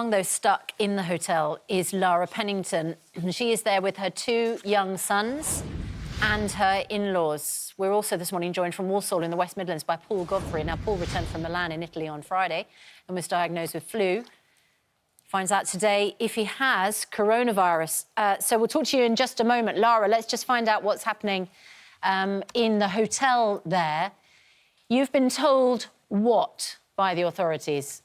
Among those stuck in the hotel is Lara Pennington. She is there with her 2 young sons and her in-laws. We're also this morning joined from Walsall in the West Midlands by Paul Godfrey. Now, Paul returned from Milan in Italy on Friday and was diagnosed with flu. Finds out today if he has coronavirus. So we'll talk to you in just a moment. Lara, let's just find out what's happening in the hotel there. You've been told what by the authorities?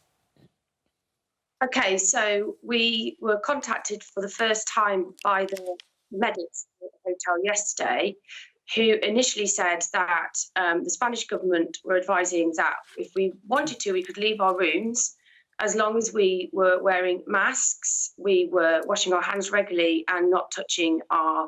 OK, so we were contacted for the first time by the medics at the hotel yesterday, who initially said that the Spanish government were advising that if we wanted to, we could leave our rooms as long as we were wearing masks, we were washing our hands regularly and not touching our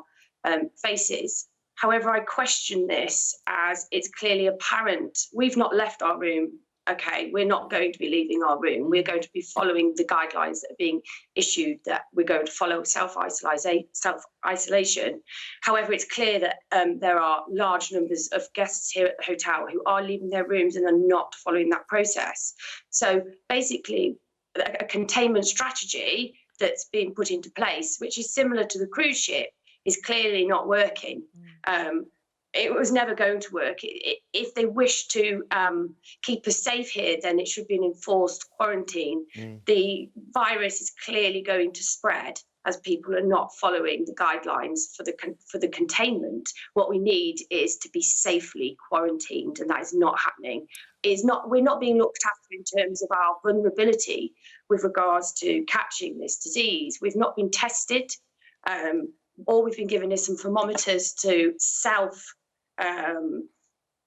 faces. However, I question this as it's clearly apparent. We've not left our room. OK, we're not going to be leaving our room. We're going to be following the guidelines that are being issued, that we're going to follow self-isolation. However, it's clear that there are large numbers of guests here at the hotel who are leaving their rooms and are not following that process. So basically, a containment strategy that's being put into place, which is similar to the cruise ship, is clearly not working. It was never going to work. If they wish to keep us safe here, then it should be an enforced quarantine. The virus is clearly going to spread as people are not following the guidelines for the containment. What we need is to be safely quarantined, and that is not happening. We're not being looked after in terms of our vulnerability with regards to catching this disease. We've not been tested. All we've been given is some thermometers to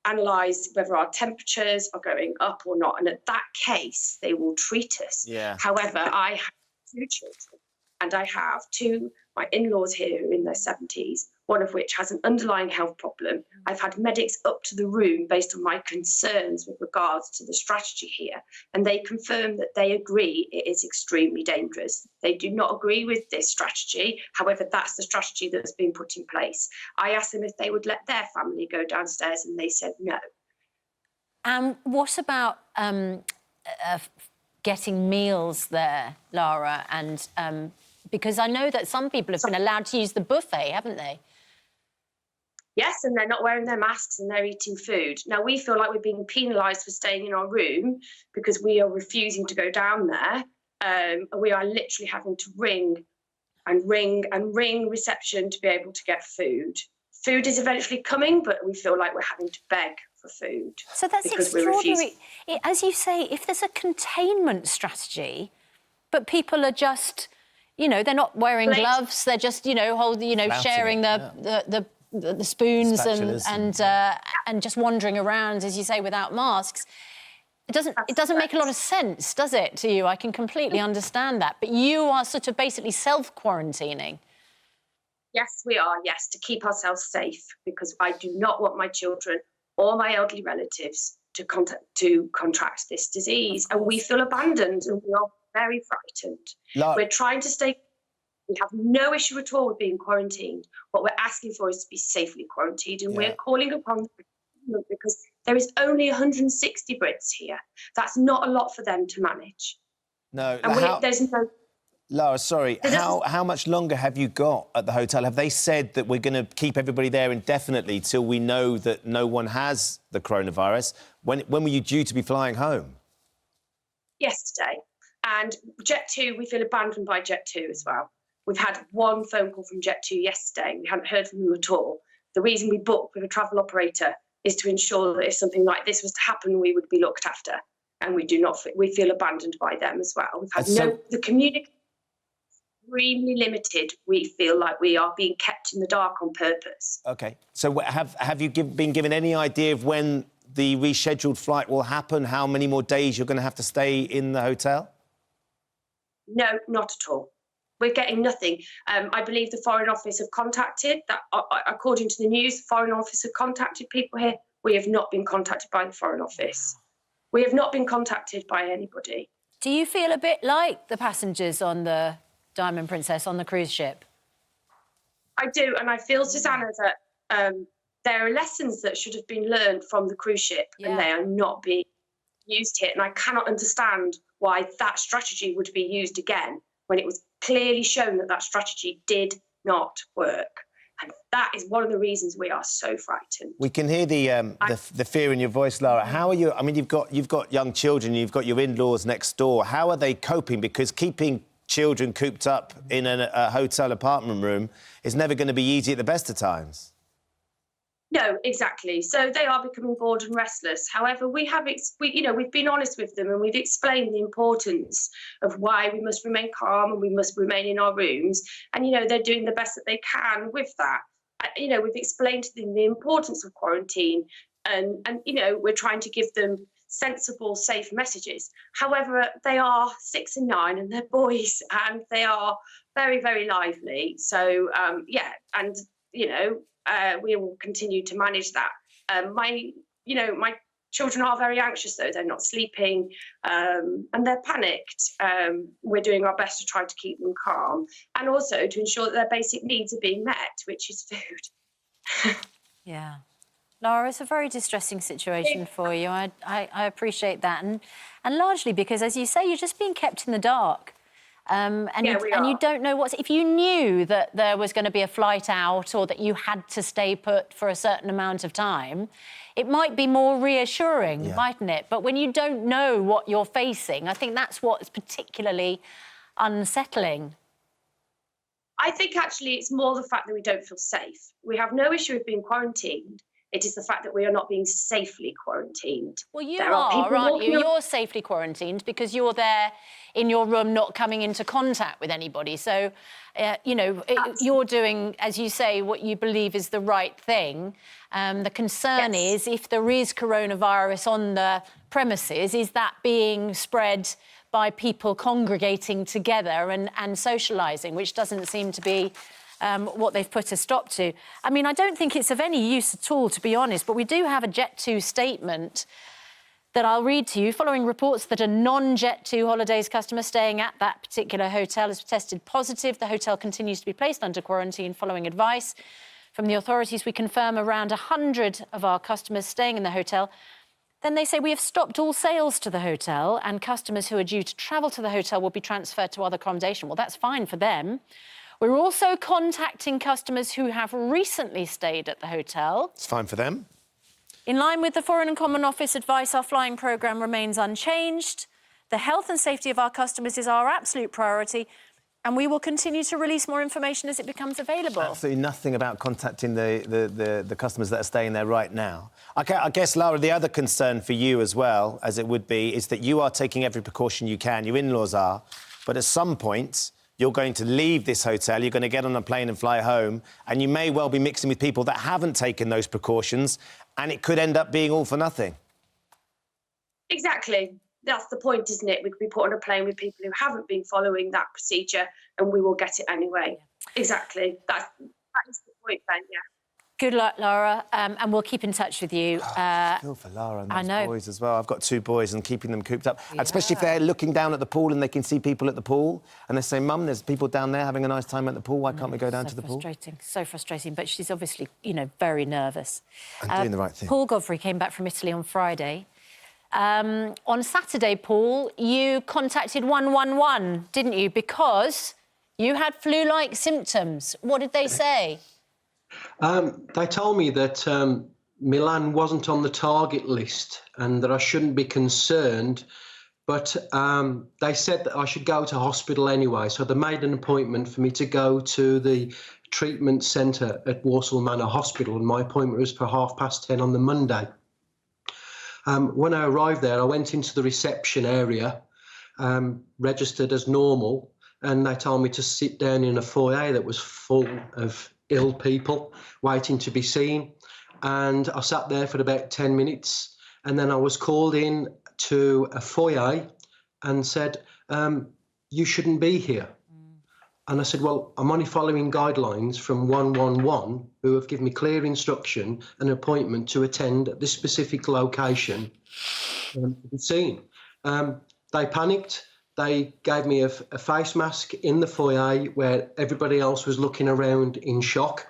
analyse whether our temperatures are going up or not. And at that case, they will treat us. However, I have 2 children and I have my in-laws here who are in their 70s, one of which has an underlying health problem. I've had medics up to the room based on my concerns with regards to the strategy here, and they confirm that they agree it is extremely dangerous. They do not agree with this strategy. However, that's the strategy that's been put in place. I asked them if they would let their family go downstairs, and they said no. What about getting meals there, Lara? And because I know that some people have been allowed to use the buffet, haven't they? Yes, and they're not wearing their masks and they're eating food. Now, we feel like we're being penalised for staying in our room because we are refusing to go down there. We are literally having to ring reception to be able to get food. Food is eventually coming, but we feel like we're having to beg for food. So that's extraordinary. As you say, if there's a containment strategy, but people are just, they're not wearing gloves, they're just, sharing the spoons and just wandering around, as you say, without masks. It doesn't make a lot of sense, does it, to you? I can completely understand that. But you are sort of basically self-quarantining. Yes, we are, yes, to keep ourselves safe, because I do not want my children or my elderly relatives to contract this disease. And we feel abandoned and we are very frightened. We're trying to stay. We have no issue at all with being quarantined. What we're asking for is to be safely quarantined, and we're calling upon the government because there is only 160 Brits here. That's not a lot for them to manage. No, and there's no. Lara, sorry, how much longer have you got at the hotel? Have they said that we're going to keep everybody there indefinitely till we know that no one has the coronavirus? When were you due to be flying home? Yesterday. And Jet2, we feel abandoned by Jet2 as well. We've had 1 phone call from Jet2 yesterday. We hadn't heard from them at all. The reason we booked with a travel operator is to ensure that if something like this was to happen, we would be looked after. And we feel abandoned by them as well. We've had the communication extremely limited. We feel like we are being kept in the dark on purpose. OK. So have you been given any idea of when the rescheduled flight will happen? How many more days you're going to have to stay in the hotel? No, not at all. We're getting nothing. I believe the Foreign Office have contacted, according to the news, the Foreign Office have contacted people here. We have not been contacted by the Foreign Office. We have not been contacted by anybody. Do you feel a bit like the passengers on the Diamond Princess on the cruise ship? I do, and I feel, Susanna, that there are lessons that should have been learned from the cruise ship, and they are not being used it, and I cannot understand why that strategy would be used again when it was clearly shown that that strategy did not work. And that is one of the reasons we are so frightened. We can hear the fear in your voice, Lara. How are you? I mean, you've got young children, you've got your in-laws next door. How are they coping? Because keeping children cooped up in a hotel apartment room is never going to be easy at the best of times. No, exactly. So they are becoming bored and restless. However, we've been honest with them, and we've explained the importance of why we must remain calm and we must remain in our rooms. And, they're doing the best that they can with that. We've explained to them the importance of quarantine, and we're trying to give them sensible, safe messages. However, they are 6 and 9 and they're boys, and they are very, very lively. So, we will continue to manage that. My children are very anxious, though. They're not sleeping, and they're panicked. We're doing our best to try to keep them calm, and also to ensure that their basic needs are being met, which is food. Yeah. Lara, it's a very distressing situation for you. I appreciate that. And largely because, as you say, you're just being kept in the dark. And you don't know if you knew that there was going to be a flight out or that you had to stay put for a certain amount of time, it might be more reassuring, mightn't it? But when you don't know what you're facing, I think that's what's particularly unsettling. I think actually it's more the fact that we don't feel safe. We have no issue with being quarantined. It is the fact that we are not being safely quarantined. Well, you aren't you? You're safely quarantined because you're there in your room, not coming into contact with anybody. So, you're doing, as you say, what you believe is the right thing. The concern is if there is coronavirus on the premises, is that being spread by people congregating together and socialising, which doesn't seem to be what they've put a stop to. I mean, I don't think it's of any use at all, to be honest, but we do have a Jet2 statement that I'll read to you. Following reports that a non-Jet2 Holidays customer staying at that particular hotel has tested positive, the hotel continues to be placed under quarantine following advice from the authorities. We confirm around 100 of our customers staying in the hotel. Then they say we have stopped all sales to the hotel, and customers who are due to travel to the hotel will be transferred to other accommodation. Well, that's fine for them. We're also contacting customers who have recently stayed at the hotel. It's fine for them. In line with the Foreign and Common Office advice, our flying programme remains unchanged. The health and safety of our customers is our absolute priority, and we will continue to release more information as it becomes available. Absolutely nothing about contacting the customers that are staying there right now. I guess, Lara, the other concern for you as well, as it would be, is that you are taking every precaution you can, your in-laws are, but at some point you're going to leave this hotel, you're going to get on a plane and fly home, and you may well be mixing with people that haven't taken those precautions, and it could end up being all for nothing. Exactly. That's the point, isn't it? We could be put on a plane with people who haven't been following that procedure, and we will get it anyway. Exactly. That is the point, Ben, yeah. Good luck, Lara, and we'll keep in touch with you. I feel for Lara and those boys as well. I've got 2 boys and keeping them cooped up, especially if they're looking down at the pool and they can see people at the pool and they say, Mum, there's people down there having a nice time at the pool. Why can't we go down to the pool? So frustrating. But she's obviously, very nervous. And doing the right thing. Paul Godfrey came back from Italy on Friday. On Saturday, Paul, you contacted 111, didn't you? Because you had flu-like symptoms. What did they say? They told me that Milan wasn't on the target list and that I shouldn't be concerned, but they said that I should go to hospital anyway. So they made an appointment for me to go to the treatment centre at Walsall Manor Hospital, and my appointment was for 10:30 on the Monday. When I arrived there, I went into the reception area, registered as normal, and they told me to sit down in a foyer that was full of ill people waiting to be seen. And I sat there for about 10 minutes, and then I was called in to a foyer and said, you shouldn't be here. And I said, well, I'm only following guidelines from 111, who have given me clear instruction and appointment to attend at this specific location to be seen. They panicked. They gave me a face mask in the foyer where everybody else was looking around in shock.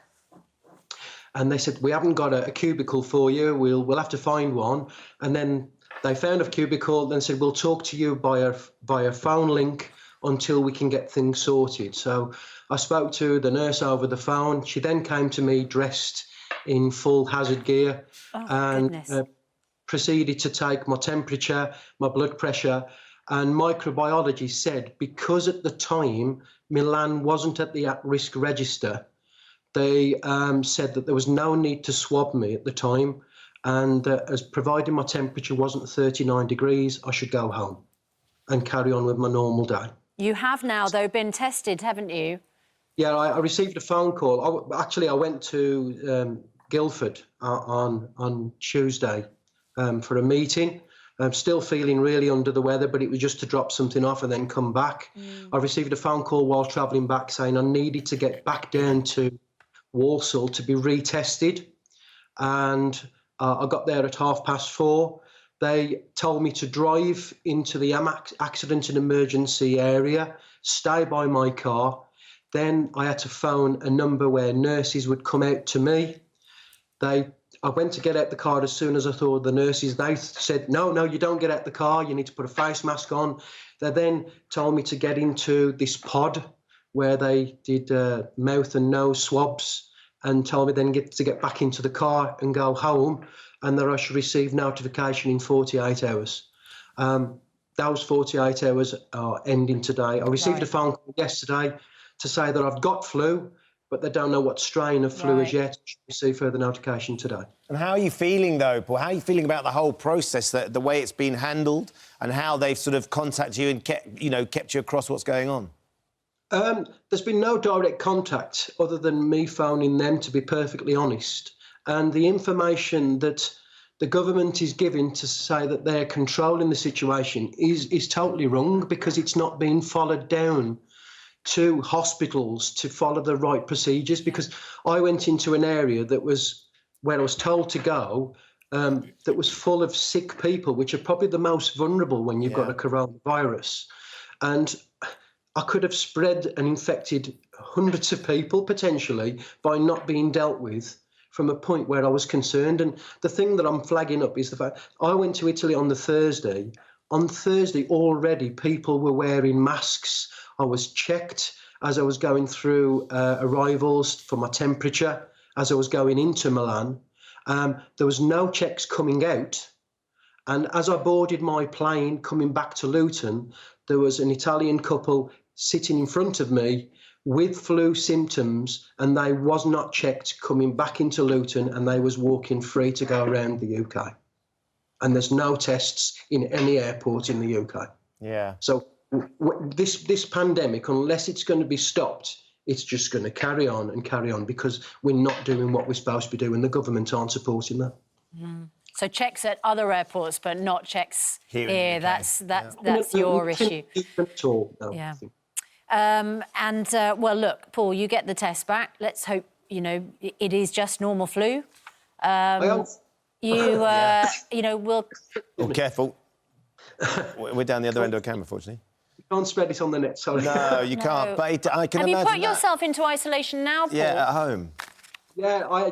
And they said, we haven't got a cubicle for you. We'll have to find one. And then They found a cubicle, then said, we'll talk to you via phone link until we can get things sorted. So I spoke to the nurse over the phone. She then came to me dressed in full hazard gear and proceeded to take my temperature, my blood pressure, and microbiology said because at the time Milan wasn't at the at-risk register, they said that there was no need to swab me at the time, and as providing my temperature wasn't 39 degrees, I should go home and carry on with my normal day. You have now, though, been tested, haven't you? Yeah, I received a phone call. I went to Guildford on Tuesday for a meeting. I'm still feeling really under the weather, but it was just to drop something off and then come back. I received a phone call while travelling back saying I needed to get back down to Walsall to be retested. And I got there at 4:30. They told me to drive into the accident and emergency area, stay by my car. Then I had to phone a number where nurses would come out to me. I went to get out the car as soon as I thought the nurses. They said, no, you don't get out the car. You need to put a face mask on. They then told me to get into this pod where they did mouth and nose swabs and told me then to get back into the car and go home and that I should receive notification in 48 hours. Those 48 hours are ending today. I received a phone call yesterday to say that I've got flu, but they don't know what strain of flu as yet. I should receive further notification today. And how are you feeling, though, Paul? How are you feeling about the whole process, the way it's been handled and how they've sort of contacted you and kept you across what's going on? There's been no direct contact other than me phoning them, to be perfectly honest. And the information that the government is giving to say that they're controlling the situation is totally wrong because it's not being followed down to hospitals to follow the right procedures, because I went into an area that was where I was told to go that was full of sick people, which are probably the most vulnerable when you've got a coronavirus. And I could have spread and infected hundreds of people potentially by not being dealt with from a point where I was concerned. And the thing that I'm flagging up is the fact I went to Italy on the Thursday. On Thursday already people were wearing masks. I was checked as I was going through arrivals for my temperature, as I was going into Milan. There was no checks coming out. And as I boarded my plane coming back to Luton, there was an Italian couple sitting in front of me with flu symptoms, and they was not checked coming back into Luton, and they was walking free to go around the UK. And there's no tests in any airport in the UK. Yeah. So this pandemic, unless it's going to be stopped, it's just going to carry on because we're not doing what we're supposed to be doing. The government aren't supporting that. So checks at other airports, but not checks here. That's your issue. No, well, look, Paul, you get the test back. Let's hope it is just normal flu. We'll. Oh, careful. We're down the other end of the camera, fortunately. You can't spread it on the net, sorry. No, you can't. But I can Have imagine you put yourself into isolation now, Paul? Yeah, at home. Yeah, I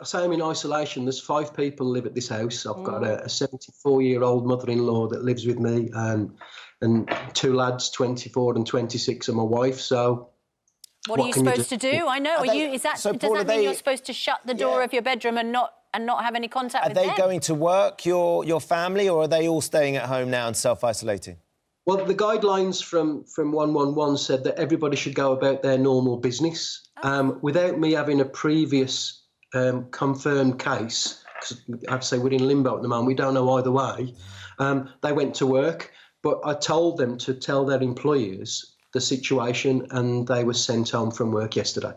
say I'm in isolation. There's 5 people live at this house. I've got a 74-year-old mother-in-law that lives with me, and 2 lads, 24 and 26, and my wife. So, what are you supposed to do? I know. Does that mean you're supposed to shut the door of your bedroom and not have any contact with them? Are they going to work, your family, or are they all staying at home now and self-isolating? Well, the guidelines from 111 said that everybody should go about their normal business. Without me having a previous confirmed case, because I have to say we're in limbo at the moment, we don't know either way, they went to work. But I told them to tell their employers the situation, and they were sent home from work yesterday.